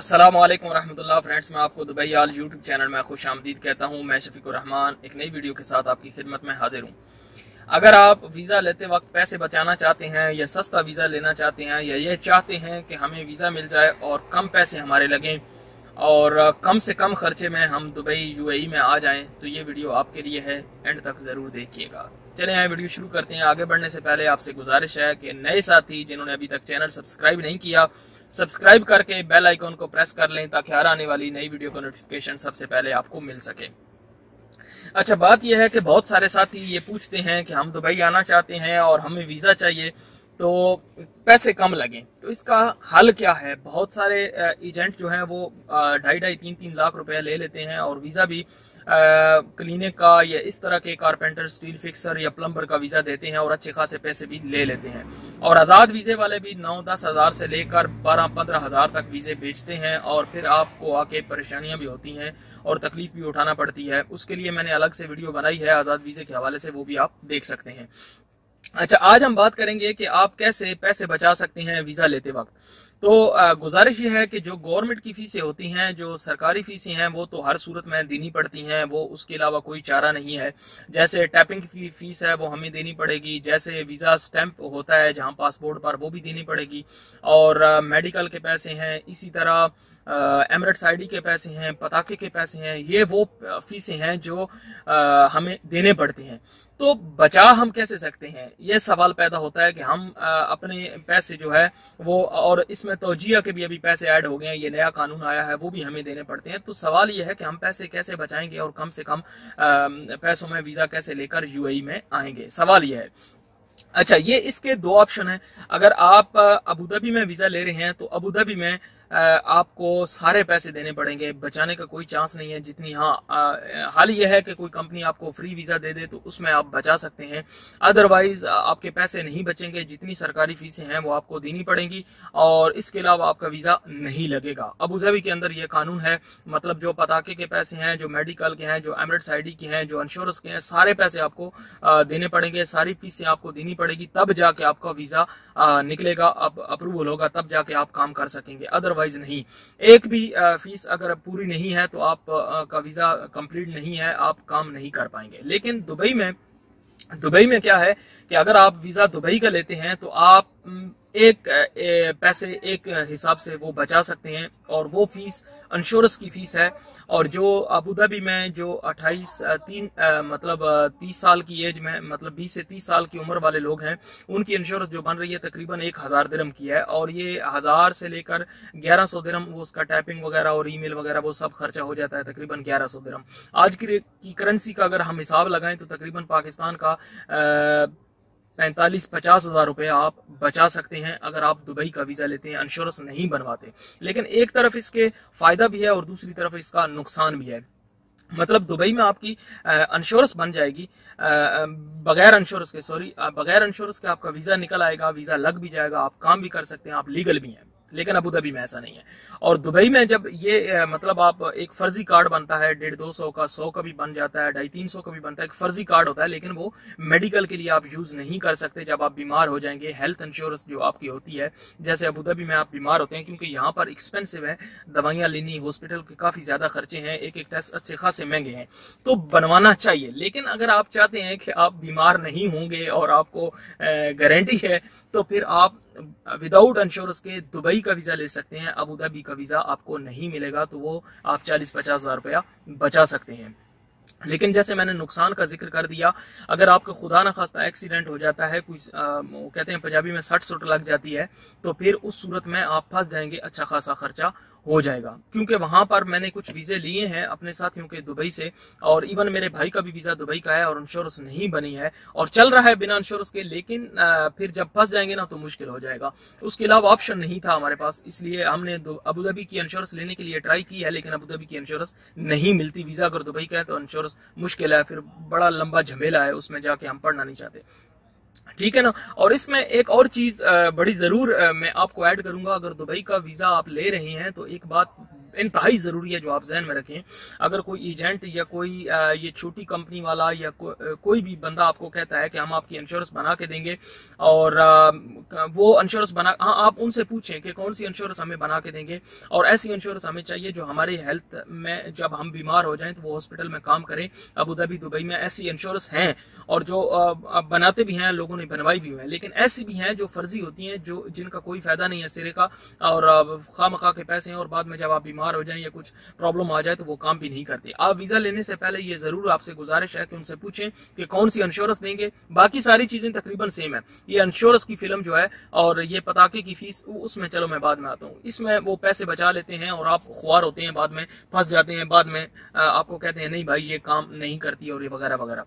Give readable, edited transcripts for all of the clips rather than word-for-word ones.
अस्सलाम वालेकुम रहमतुल्लाह फ्रेंड्स, मैं आपको दुबई आल यूट्यूब चैनल में खुश आमदीद कहता हूँ। मैं शफीकुर रहमान एक नई वीडियो के साथ आपकी खिदमत में हाजिर हूँ। अगर आप वीज़ा लेते वक्त पैसे बचाना चाहते हैं या सस्ता वीज़ा लेना चाहते हैं या ये चाहते हैं कि हमें वीज़ा मिल जाए और कम पैसे हमारे लगें और कम से कम खर्चे में हम दुबई यूएई में आ जाएं, तो ये वीडियो आपके लिए है। एंड तक ज़रूर देखिएगा। चलें आए वीडियो शुरू करते हैं। आगे बढ़ने से पहले आपसे गुजारिश है कि नए साथी जिन्होंने अभी तक चैनल सब्सक्राइब नहीं किया, सब्सक्राइब करके बेल आइकन को प्रेस कर लें ताकि हर आने वाली नई वीडियो का नोटिफिकेशन सबसे पहले आपको मिल सके। अच्छा, बात यह है कि बहुत सारे साथी ये पूछते हैं कि हम दुबई आना चाहते हैं और हमें वीज़ा चाहिए तो पैसे कम लगें, तो इसका हल क्या है। बहुत सारे एजेंट जो हैं वो 2.5-3 लाख रुपए ले लेते हैं और वीज़ा भी क्लिनिक का या इस तरह के कारपेंटर, स्टील फिक्सर या प्लम्बर का वीज़ा देते हैं और अच्छे खासे पैसे भी ले लेते हैं। और आज़ाद वीज़े वाले भी 9-10 हज़ार से लेकर 12-15 हज़ार तक वीज़े बेचते हैं और फिर आपको आके परेशानियां भी होती हैं और तकलीफ भी उठाना पड़ती है। उसके लिए मैंने अलग से वीडियो बनाई है आज़ाद वीज़े के हवाले से, वो भी आप देख सकते हैं। अच्छा, आज हम बात करेंगे कि आप कैसे पैसे बचा सकते हैं वीज़ा लेते वक्त। तो गुजारिश ये है कि जो गवर्नमेंट की फीसें होती हैं, जो सरकारी फीसें हैं, वो तो हर सूरत में देनी पड़ती हैं, वो उसके अलावा कोई चारा नहीं है। जैसे टैपिंग की फीस है वो हमें देनी पड़ेगी, जैसे वीज़ा स्टैंप होता है जहां पासपोर्ट पर, वो भी देनी पड़ेगी। और मेडिकल के पैसे हैं, इसी तरह एमरेट्स आईडी के पैसे हैं, पताके के पैसे हैं, ये वो फीसें हैं जो हमें देने पड़ते हैं। तो बचा हम कैसे सकते हैं, ये सवाल पैदा होता है कि हम अपने पैसे जो है वो, और इसमें तौजिया के भी अभी पैसे ऐड हो गए हैं, ये नया कानून आया है, वो भी हमें देने पड़ते हैं। तो सवाल ये है कि हम पैसे कैसे बचाएंगे और कम से कम पैसों में वीज़ा कैसे लेकर यूएई में आएंगे, सवाल ये है। अच्छा, ये इसके दो ऑप्शन हैं। अगर आप अबू धाबी में वीज़ा ले रहे हैं तो अबू धाबी में आपको सारे पैसे देने पड़ेंगे, बचाने का कोई चांस नहीं है। जितनी हाल ये है कि कोई कंपनी आपको फ्री वीज़ा दे दे तो उसमें आप बचा सकते हैं, अदरवाइज आपके पैसे नहीं बचेंगे। जितनी सरकारी फीसें हैं वो आपको देनी पड़ेंगी और इसके अलावा आपका वीज़ा नहीं लगेगा। अबू धाबी के अंदर ये कानून है, मतलब जो पताके के पैसे हैं, जो मेडिकल के हैं, जो एमरेट्स आईडी के हैं, जो इंश्योरेंस के हैं, सारे पैसे आपको देने पड़ेंगे, सारी फीसें आपको देनी पड़ेगी, तब जाके आपका वीज़ा निकलेगा, अब अप्रूवल होगा, तब जाके आप काम कर सकेंगे, अदरवाइज नहीं। एक भी फीस अगर पूरी नहीं है तो आप का वीज़ा कंप्लीट नहीं है, आप काम नहीं कर पाएंगे। लेकिन दुबई में क्या है कि अगर आप वीज़ा दुबई का लेते हैं तो आप पैसे एक हिसाब से वो बचा सकते हैं और वो फीस इंश्योरेंस की फीस है। और जो अबू धाबी में जो 30 साल की एज में, मतलब 20 से 30 साल की उम्र वाले लोग हैं, उनकी इंश्योरेंस जो बन रही है तकरीबन 1000 दिरहम की है और ये 1000 से लेकर 1100 दिरहम, वो उसका टैपिंग वगैरह और ईमेल वगैरह वो सब खर्चा हो जाता है, तकरीबन 1100 दिरहम। आज की करेंसी का अगर हम हिसाब लगाएं तो तकरीबन पाकिस्तान का 45-50 हज़ार रुपए आप बचा सकते हैं अगर आप दुबई का वीज़ा लेते हैं, इंश्योरेंस नहीं बनवाते। लेकिन एक तरफ इसके फायदा भी है और दूसरी तरफ इसका नुकसान भी है। मतलब दुबई में आपकी इंश्योरेंस बन जाएगी, बगैर इंश्योरेंस के आपका वीज़ा निकल आएगा, वीज़ा लग भी जाएगा, आप काम भी कर सकते हैं, आप लीगल भी हैं। लेकिन अबू धाबी में ऐसा नहीं है। और दुबई में जब ये मतलब आप एक फर्जी कार्ड बनता है, 150-200 का, 100 का भी बन जाता है, 250-300 का भी बनता है, एक फर्जी कार्ड होता है, लेकिन वो मेडिकल के लिए आप यूज नहीं कर सकते। जब आप बीमार हो जाएंगे, हेल्थ इंश्योरेंस जो आपकी होती है, जैसे अबू धाबी में आप बीमार होते हैं, क्योंकि यहाँ पर एक्सपेंसिव है, दवाइयाँ लेनी, हॉस्पिटल के काफी ज्यादा खर्चे हैं, एक टेस्ट अच्छे खासे महंगे हैं, तो बनवाना चाहिए। लेकिन अगर आप चाहते हैं कि आप बीमार नहीं होंगे और आपको गारंटी है, तो फिर आप विदाउट इंश्योरेंस के दुबई का वीज़ा ले सकते हैं। अबू धाबी का वीज़ा आपको नहीं मिलेगा, तो वो आप 40-50 हज़ार रुपया बचा सकते हैं। लेकिन जैसे मैंने नुकसान का जिक्र कर दिया, अगर आपका खुदा न खास्ता एक्सीडेंट हो जाता है, कोई वो कहते हैं पंजाबी में सट सुट लग जाती है, तो फिर उस सूरत में आप फंस जाएंगे, अच्छा खासा खर्चा हो जाएगा। क्योंकि वहां पर मैंने कुछ वीज़े लिए हैं अपने साथियों के दुबई से, और इवन मेरे भाई का भी वीज़ा दुबई का है और इंश्योरेंस नहीं बनी है और चल रहा है बिना इंश्योरेंस के, लेकिन फिर जब फंस जाएंगे ना तो मुश्किल हो जाएगा। उसके अलावा ऑप्शन नहीं था हमारे पास, इसलिए हमने अबू धाबी की इंश्योरेंस लेने के लिए ट्राई की है, लेकिन अबू धाबी की इंश्योरेंस नहीं मिलती। वीज़ा अगर दुबई का है तो इंश्योरेंस मुश्किल है, फिर बड़ा लंबा झमेला है, उसमें जाके हम पढ़ना नहीं चाहते, ठीक है ना। और इसमें एक और चीज बड़ी जरूर मैं आपको ऐड करूंगा, अगर दुबई का वीजा आप ले रहे हैं तो एक बात इंतहाई ज़रूरी है, जो आप जहन में रखें। अगर कोई एजेंट या कोई ये छोटी कंपनी वाला या कोई भी बंदा आपको कहता है कि हम आपकी इंश्योरेंस बना के देंगे, और वो इंश्योरेंस बना, हाँ आप उनसे पूछें कि कौन सी इंश्योरेंस हमें बना के देंगे, और ऐसी इंश्योरेंस हमें चाहिए जो हमारे हेल्थ में जब हम बीमार हो जाएं तो वो हॉस्पिटल में काम करें। अबू धाबी, दुबई में ऐसी इंश्योरेंस हैं, और जो बनाते भी हैं, लोगों ने बनवाई भी है, लेकिन ऐसी भी हैं जो फर्जी होती हैं, जो जिनका कोई फायदा नहीं है सिरे का, और खामखा के पैसे हैं, और बाद में जब आप बीमार हो जाएं या कुछ प्रॉब्लम आ जाए तो वो काम भी नहीं करते। आप वीजा लेने से पहले ये जरूर आपसे गुजारिश है कि उनसे पूछें कि कौन सी इंश्योरेंस देंगे। बाकी सारी चीजें तकरीबन सेम है। ये इंश्योरेंस की फिल्म जो है और ये पटाखे की फीस, उसमें चलो मैं बाद में आता हूँ। इसमें वो पैसे बचा लेते हैं और आप ख्वार होते हैं, बाद में फंस जाते हैं, बाद में आपको कहते हैं नहीं भाई ये काम नहीं करती, और ये वगैरह वगैरह।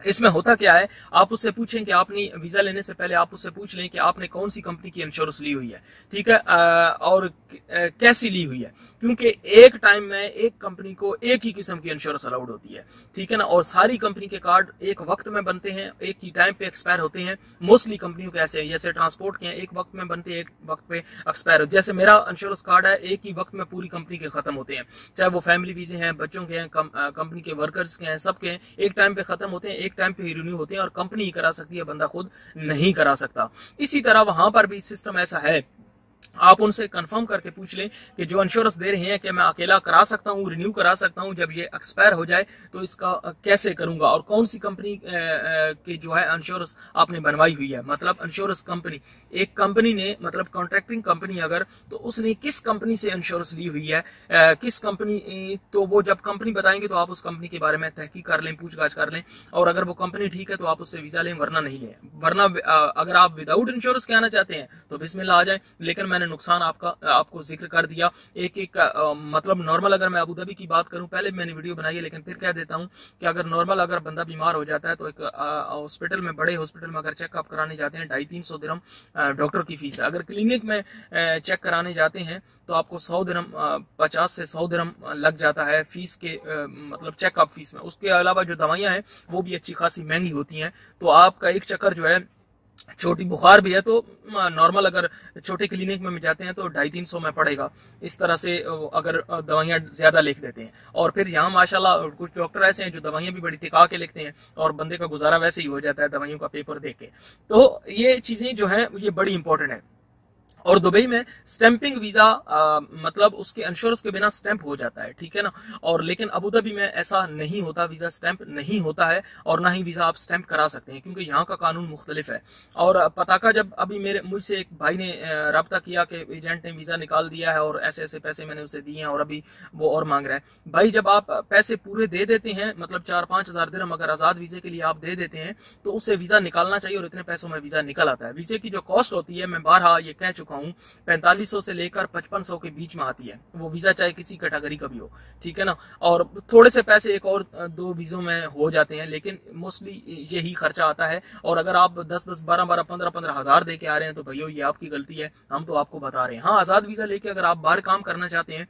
इसमें होता क्या है, आप उससे पूछें कि आपने वीजा लेने से पहले आप उससे पूछ लें कि आपने कौन सी कंपनी की इंश्योरेंस ली हुई है, ठीक है, और कैसी ली हुई है, क्योंकि एक टाइम में एक कंपनी को एक ही किस्म की इंश्योरेंस अलाउड होती है, ठीक है ना, और सारी कंपनी के कार्ड एक वक्त में बनते हैं, एक ही टाइम पे एक्सपायर होते हैं। मोस्टली कंपनियों के ऐसे हैं, जैसे ट्रांसपोर्ट के हैं, एक वक्त में बनते हैं, एक वक्त पे एक्सपायर होते हैं। जैसे मेरा इंश्योरेंस कार्ड है, एक ही वक्त में पूरी कंपनी के खत्म होते हैं, चाहे वो फैमिली वीजे हैं, बच्चों के हैं, कंपनी के वर्कर्स के हैं, सबके हैं, एक टाइम पे खत्म होते हैं, एक टाइम पे ही रिन्यू होते हैं, और कंपनी ही करा सकती है, बंदा खुद नहीं करा सकता। इसी तरह वहां पर भी सिस्टम ऐसा है, आप उनसे कंफर्म करके पूछ लें कि जो इंश्योरेंस दे रहे हैं कि मैं अकेला करा सकता हूं, रिन्यू करा सकता हूं, जब ये एक्सपायर हो जाए तो इसका कैसे करूंगा, और कौन सी कंपनी की जो है इंश्योरेंस आपने बनवाई हुई है। मतलब इंश्योरेंस कंपनी, एक कंपनी ने, मतलब कॉन्ट्रैक्टिंग कंपनी अगर, तो उसने किस कंपनी से इंश्योरेंस ली हुई है, किस कंपनी, तो वो जब कंपनी बताएंगे तो आप उस कंपनी के बारे में तहकीक कर लें, पूछताछ कर लें, और अगर वो कंपनी ठीक है तो आप उससे वीजा लें, वरना नहीं लें। वरना अगर आप विदाउट इंश्योरेंस के आना चाहते हैं तो बिस्मिल्लाह आ जाए, लेकिन मैंने नुकसान आपको जिक्र कर दिया एक एक मतलब नॉर्मल अगर मैं अबू धाबी की बात करूं, पहले मैंने वीडियो बनाई है लेकिन फिर कह देता हूं कि अगर नॉर्मल अगर बंदा बीमार हो जाता है तो एक हॉस्पिटल में, बड़े हॉस्पिटल में अगर चेकअप कराने जाते हैं 250-300 दिरहम डॉक्टर की फीस है। अगर क्लिनिक में चेक कराने जाते हैं तो आपको 100 दिरहम, 50 से 100 दिरहम लग जाता है फीस के, मतलब चेकअप फीस में। उसके अलावा जो दवाइयां हैं वो भी अच्छी खासी महंगी होती हैं। तो आपका एक चक्कर जो है, छोटी बुखार भी है तो नॉर्मल अगर छोटे क्लिनिक में जाते हैं तो 250-300 में पड़ेगा। इस तरह से अगर दवाइयां ज्यादा लिख देते हैं, और फिर यहाँ माशाल्लाह कुछ डॉक्टर ऐसे हैं जो दवाइयां भी बड़ी टिका के लिखते हैं और बंदे का गुजारा वैसे ही हो जाता है दवाइयों का पेपर देख के। तो ये चीजें जो है ये बड़ी इंपॉर्टेंट है। और दुबई में स्टैंपिंग वीजा मतलब उसके इंश्योरेंस के बिना स्टैंप हो जाता है, ठीक है ना। और लेकिन अबू धाबी में ऐसा नहीं होता, वीजा स्टैंप नहीं होता है, और ना ही वीजा आप स्टैंप करा सकते हैं, क्योंकि यहाँ का कानून मुख्तलिफ है। और पताका जब अभी मुझसे एक भाई ने रब्ता किया कि एजेंट ने वीजा निकाल दिया है और ऐसे ऐसे पैसे मैंने उसे दिए हैं और अभी वो और मांग रहा है। भाई जब आप पैसे पूरे दे देते हैं, मतलब 4-5 हज़ार दिरहम अगर आजाद वीजे के लिए आप दे देते हैं तो उससे वीजा निकालना चाहिए, और इतने पैसों में वीजा निकल आता है। वीजे की जो कॉस्ट होती है, मैं बारहा ये कह चुका हूँ, 4500 से लेकर 5500 के बीच में आती है वो वीजा, चाहे किसी कैटेगरी का भी हो, ठीक है ना। और थोड़े से पैसे एक और 2 वीजों में हो जाते हैं, लेकिन मोस्टली यही खर्चा आता है। और अगर आप 10-10, 12-12, 15-15 हज़ार दे के आ रहे हैं तो भैया ये आपकी गलती है, हम तो आपको बता रहे हैं। हाँ, आजाद वीजा लेके अगर आप बाहर काम करना चाहते हैं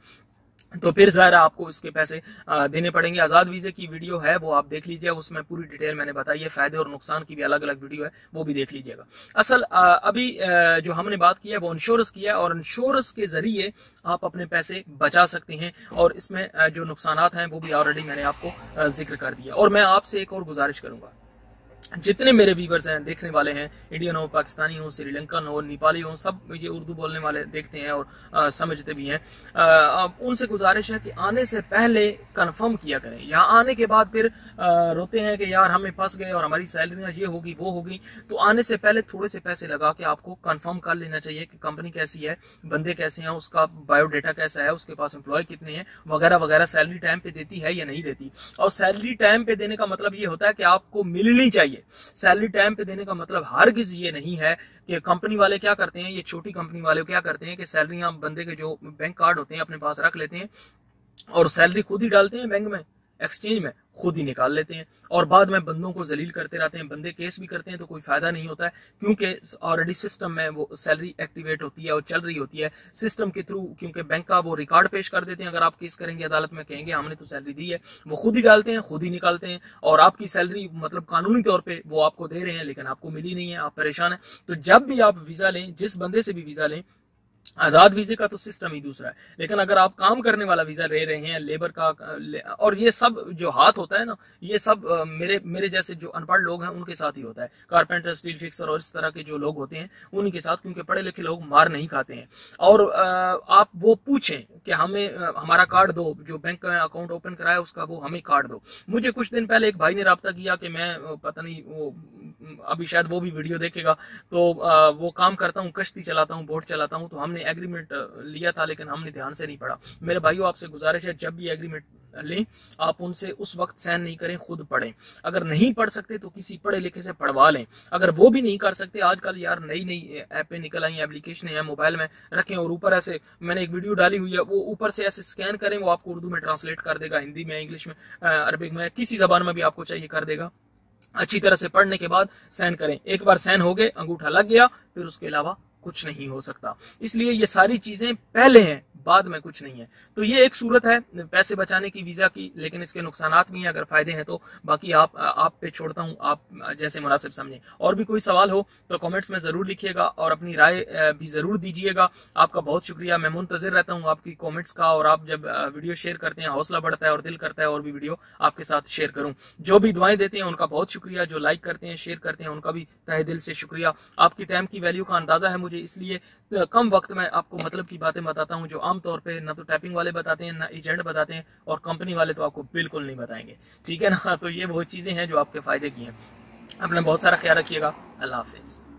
तो फिर ज़ाहिर आपको इसके पैसे देने पड़ेंगे। आज़ाद वीज़े की वीडियो है वो आप देख लीजिए, उसमें पूरी डिटेल मैंने बताई है, फ़ायदे और नुकसान की भी अलग अलग वीडियो है, वो भी देख लीजिएगा। असल अभी जो हमने बात की है वो इंश्योरेंस की है, और इंश्योरेंस के ज़रिए आप अपने पैसे बचा सकते हैं, और इसमें जो नुकसान हैं वो भी ऑलरेडी मैंने आपको जिक्र कर दिया। और मैं आपसे एक और गुजारिश करूँगा, जितने मेरे व्यूवर्स हैं, देखने वाले हैं, इंडियन हो, पाकिस्तानी हो, श्रीलंकन हो, नेपाली हो, सब ये उर्दू बोलने वाले देखते हैं और समझते भी हैं, उनसे गुजारिश है कि आने से पहले कंफर्म किया करें। यहाँ आने के बाद फिर रोते हैं कि यार हमें फंस गए और हमारी सैलरियाँ ये होगी वो होगी। तो आने से पहले थोड़े से पैसे लगा के आपको कंफर्म कर लेना चाहिए कि कंपनी कैसी है, बंदे कैसे हैं, उसका बायोडाटा कैसा है, उसके पास एम्प्लॉय कितने हैं, वगैरह वगैरह, सैलरी टाइम पे देती है या नहीं देती। और सैलरी टाइम पे देने का मतलब ये होता है कि आपको मिलनी चाहिए। सैलरी टाइम पे देने का मतलब हरगिज ये नहीं है कि कंपनी वाले क्या करते हैं, ये छोटी कंपनी वाले क्या करते हैं कि सैलरियां बंदे के जो बैंक कार्ड होते हैं अपने पास रख लेते हैं और सैलरी खुद ही डालते हैं बैंक में, एक्सचेंज में खुद ही निकाल लेते हैं, और बाद में बंदों को जलील करते रहते हैं। बंदे केस भी करते हैं तो कोई फायदा नहीं होता है, क्योंकि ऑलरेडी सिस्टम में वो सैलरी एक्टिवेट होती है और चल रही होती है सिस्टम के थ्रू, क्योंकि बैंक का वो रिकॉर्ड पेश कर देते हैं। अगर आप केस करेंगे अदालत में, कहेंगे हमने तो सैलरी दी है, वो खुद ही डालते हैं, खुद ही निकालते हैं, और आपकी सैलरी मतलब कानूनी तौर पर वो आपको दे रहे हैं, लेकिन आपको मिली नहीं है, आप परेशान है। तो जब भी आप वीजा लें, जिस बंदे से भी वीजा लें, आजाद वीजे का तो सिस्टम ही दूसरा है, लेकिन अगर आप काम करने वाला वीजा ले रहे हैं, लेबर का, और ये सब जो हाथ होता है ना, ये सब मेरे जैसे जो अनपढ़ लोग हैं उनके साथ ही होता है। कारपेंटर, स्टील फिक्सर और इस तरह के जो लोग होते हैं उन्हीं के साथ, क्योंकि पढ़े लिखे लोग मार नहीं खाते हैं। और आप वो पूछें कि हमें हमारा कार्ड दो, जो बैंक में अकाउंट ओपन कराया उसका वो हमें कार्ड दो। मुझे कुछ दिन पहले एक भाई ने रब्ता किया कि मैं पता नहीं, वो अभी शायद वो भी वीडियो देखेगा, तो वो काम करता हूँ, कश्ती चलाता हूँ, बोट चलाता हूँ, तो हमने एग्रीमेंट लिया था लेकिन हमने ध्यान से नहीं पढ़ा। मेरे भाइयों, आपसे गुजारिश है, जब भी एग्रीमेंट लें आप उनसे उस वक्त साइन नहीं करें, खुद पढ़ें। अगर नहीं पढ़ सकते तो किसी पढ़े लिखे से पढ़वा लें। अगर वो भी नहीं कर सकते, आजकल यार नई नई ऐपें निकल आई, एप्लीकेशन है, मोबाइल में रखें और ऊपर ऐसे, मैंने एक वीडियो डाली हुई है, वो ऊपर से ऐसे स्कैन करें, वो आपको उर्दू में ट्रांसलेट कर देगा, हिंदी में, इंग्लिश में, अरबिक में, किसी जबान में भी आपको चाहिए कर देगा। अच्छी तरह से पढ़ने के बाद साइन करें। एक बार साइन हो गए, अंगूठा लग गया, फिर उसके अलावा कुछ नहीं हो सकता। इसलिए ये सारी चीजें पहले हैं, बाद में कुछ नहीं है। तो ये एक सूरत है पैसे बचाने की वीजा की, लेकिन इसके नुकसानात भी हैं। अगर फायदे हैं तो बाकी आप पे छोड़ता हूँ, आप जैसे मुनासिब समझें। और भी कोई सवाल हो तो कमेंट्स में जरूर लिखिएगा और अपनी राय भी जरूर दीजिएगा। आपका बहुत शुक्रिया, मैं मुंतजिर रहता हूँ आपकी कॉमेंट्स का, और आप जब वीडियो शेयर करते हैं हौसला बढ़ता है और दिल करता है और भी वीडियो आपके साथ शेयर करूँ। जो भी दुआएं देते हैं उनका बहुत शुक्रिया, जो लाइक करते हैं, शेयर करते हैं, उनका भी तहे दिल से शुक्रिया। आपकी टाइम की वैल्यू का अंदाजा है मुझे, इसलिए कम वक्त में आपको मतलब की बातें बताता हूँ, जो आमतौर पे ना तो टाइपिंग वाले बताते हैं, ना एजेंट बताते हैं, और कंपनी वाले तो आपको बिल्कुल नहीं बताएंगे। ठीक है ना? तो ये बहुत चीजें हैं जो आपके फायदे की हैं। अपना बहुत सारा ख्याल रखिएगा। अल्लाह हाफिज।